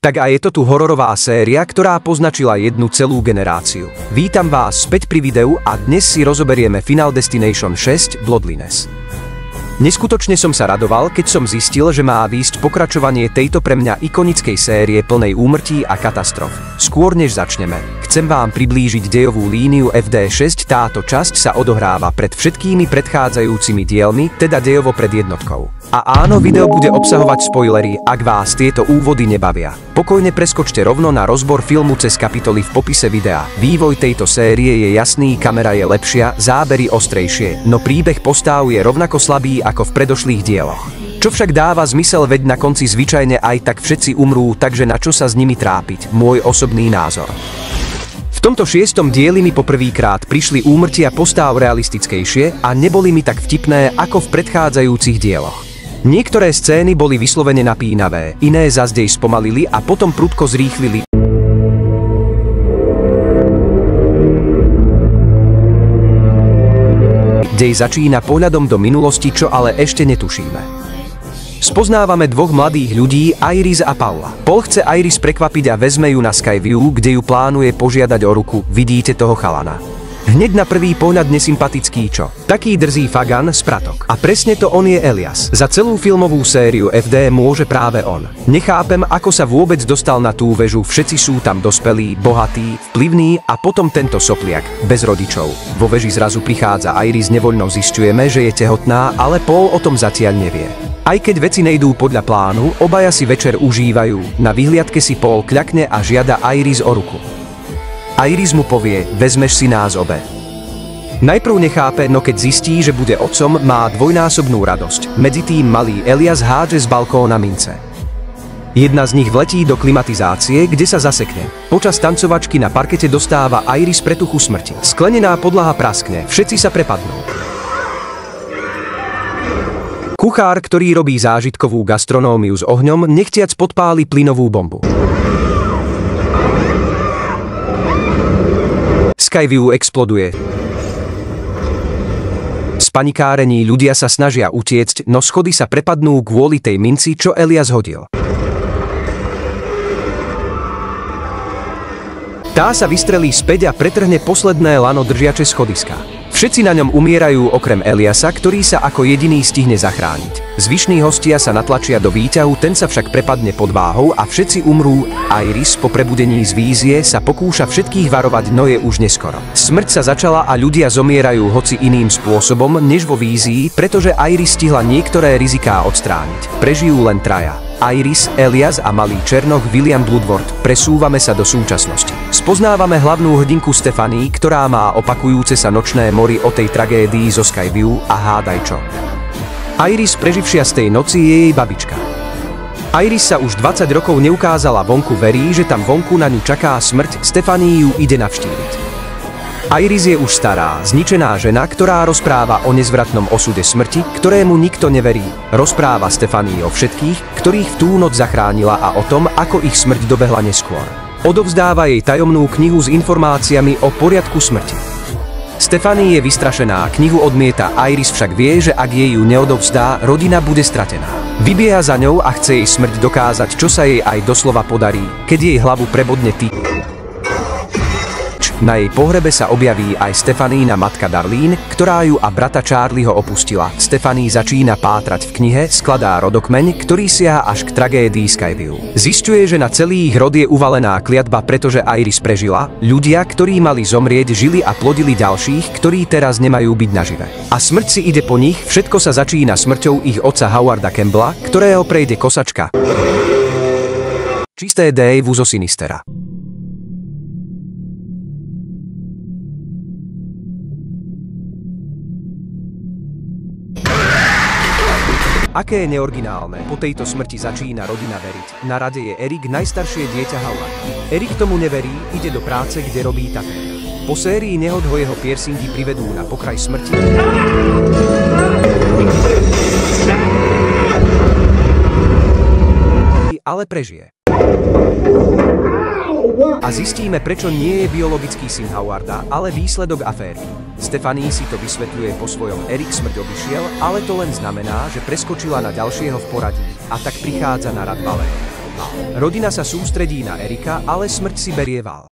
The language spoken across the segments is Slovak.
Tak a je to tu hororová séria, ktorá poznačila jednu celú generáciu. Vítam vás späť pri videu a dnes si rozoberieme Final Destination 6 Bloodliness. Neskutočne som sa radoval, keď som zistil, že má výjsť pokračovanie tejto pre mňa ikonickej série plnej úmrtí a katastrof. Skôr než začneme, chcem vám priblížiť dejovú líniu FD6. Táto časť sa odohráva pred všetkými predchádzajúcimi dielmi, teda dejovo pred jednotkou. A áno, video bude obsahovať spoilery, ak vás tieto úvody nebavia. Pokojne preskočte rovno na rozbor filmu cez kapitoly v popise videa. Vývoj tejto série je jasný, kamera je lepšia, zábery ostrejšie, no príbeh postáv je rovnako slabý ako v predošlých dieloch. Čo však dáva zmysel, veď na konci zvyčajne aj tak všetci umrú, takže na čo sa s nimi trápiť? Môj osobný názor. V tomto 6. dieli mi poprvýkrát prišli úmrtia postáv realistickejšie a neboli mi tak vtipné ako v predchádzajúcich dieloch. Niektoré scény boli vyslovene napínavé, iné zas dej spomalili a potom prudko zrýchlili. Dej začína pohľadom do minulosti, čo ale ešte netušíme. Spoznávame dvoch mladých ľudí, Iris a Paula. Paul chce Iris prekvapiť a vezme ju na Skyview, kde ju plánuje požiadať o ruku. Vidíte toho chalana? Hneď na prvý pohľad nesympatický, čo? Taký drzý fagan, spratok. A presne to on je Elias. Za celú filmovú sériu FD môže práve on. Nechápem, ako sa vôbec dostal na tú väžu, všetci sú tam dospelí, bohatí, vplyvní a potom tento sopliak, bez rodičov. Vo veži zrazu prichádza Iris, nevoľno zisťujeme, že je tehotná, ale Paul o tom zatiaľ nevie. Aj keď veci nejdú podľa plánu, obaja si večer užívajú. Na vyhliadke si Paul kľakne a žiada Iris o ruku. Iris mu povie, vezmeš si nás obe. Najprv nechápe, no keď zistí, že bude otcom, má dvojnásobnú radosť. Medzitým malý Elias hádže z balkóna mince. Jedna z nich vletí do klimatizácie, kde sa zasekne. Počas tancovačky na parkete dostáva Iris pretuchu smrti. Sklenená podlaha praskne, všetci sa prepadnú. Kuchár, ktorý robí zážitkovú gastronómiu s ohňom, nechtiac podpáli plynovú bombu. Skyview exploduje. Spanikárení ľudia sa snažia utiecť, no schody sa prepadnú kvôli tej minci, čo Elias hodil. Tá sa vystrelí späť a pretrhne posledné lano držiače schodiska. Všetci na ňom umierajú okrem Eliasa, ktorý sa ako jediný stihne zachrániť. Zvyšní hostia sa natlačia do výťahu, ten sa však prepadne pod váhou a všetci umrú. Iris po prebudení z vízie sa pokúša všetkých varovať, no je už neskoro. Smrť sa začala a ľudia zomierajú hoci iným spôsobom než vo vízii, pretože Iris stihla niektoré riziká odstrániť. Prežijú len traja. Iris, Elias a malý černoch William Bloodworth. Presúvame sa do súčasnosti. Spoznávame hlavnú hrdinku Stephanie, ktorá má opakujúce sa nočné mory o tej tragédii zo Skyview a hádaj čo. Iris, preživšia z tej noci, je jej babička. Iris sa už 20 rokov neukázala vonku, verí, že tam vonku na ňu čaká smrť, Stephanie ju ide navštíviť. Iris je už stará, zničená žena, ktorá rozpráva o nezvratnom osude smrti, ktorému nikto neverí. Rozpráva Stephanie o všetkých, ktorých v tú noc zachránila a o tom, ako ich smrť dobehla neskôr. Odovzdáva jej tajomnú knihu s informáciami o poriadku smrti. Stephanie je vystrašená, knihu odmieta, Iris však vie, že ak jej ju neodovzdá, rodina bude stratená. Vybieha za ňou a chce jej smrť dokázať, čo sa jej aj doslova podarí, keď jej hlavu prebodne ty. Na jej pohrebe sa objaví aj Stephanína matka Darlene, ktorá ju a brata Charlieho opustila. Stephanie začína pátrať v knihe, skladá rodokmeň, ktorý siaha až k tragédii Skyview. Zisťuje, že na celý ich rod je uvalená kliatba, pretože Iris prežila. Ľudia, ktorí mali zomrieť, žili a plodili ďalších, ktorí teraz nemajú byť nažive. A smrť si ide po nich, všetko sa začína smrťou ich otca Howarda Campbella, ktorého prejde kosačka. Čisté D v uzo Sinistera. Aké je neoriginálne, po tejto smrti začína rodina veriť. Na rade je Eric, najstaršie dieťa Howard. Eric tomu neverí, ide do práce, kde robí také. Po sérii nehod ho jeho piercingy privedú na pokraj smrti. Ale prežije. A zistíme, prečo nie je biologický syn Howarda, ale výsledok aféry. Stephanie si to vysvetľuje po svojom. Eric smrť obišiel, ale to len znamená, že preskočila na ďalšieho v poradí a tak prichádza na rad Valé. Rodina sa sústredí na Erika, ale smrť si berie Val.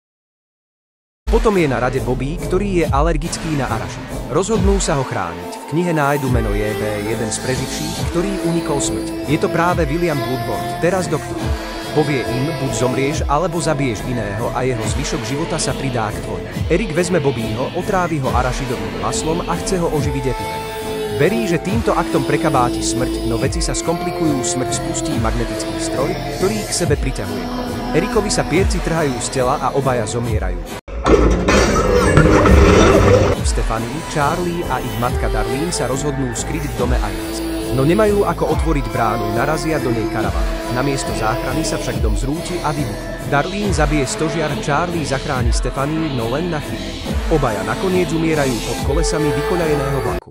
Potom je na rade Bobby, ktorý je alergický na arašid. Rozhodnú sa ho chrániť. V knihe nájdu meno JB, jeden z preživších, ktorý unikol smrť. Je to práve William Bloodworth, teraz doktor. Povie im, buď zomrieš, alebo zabiješ iného a jeho zvyšok života sa pridá k tvojmu. Erik vezme Bobbyho, otrávi ho arašidovým maslom a chce ho oživiť epipenom. Verí, že týmto aktom prekabáti smrť, no veci sa skomplikujú, smrť spustí magnetický stroj, ktorý k sebe priťahuje. Erikovi sa pierci trhajú z tela a obaja zomierajú. Stephanie, Charlie a ich matka Darlene sa rozhodnú skryť v dome Irons. No nemajú ako otvoriť bránu, narazia do nej karavan. Namiesto záchrany sa však dom zrúti a vybuchne. Darlene zabije stožiar, Charlie zachráni Stephanie, no len na chvíľu. Obaja nakoniec umierajú pod kolesami vykoľajeného vlaku.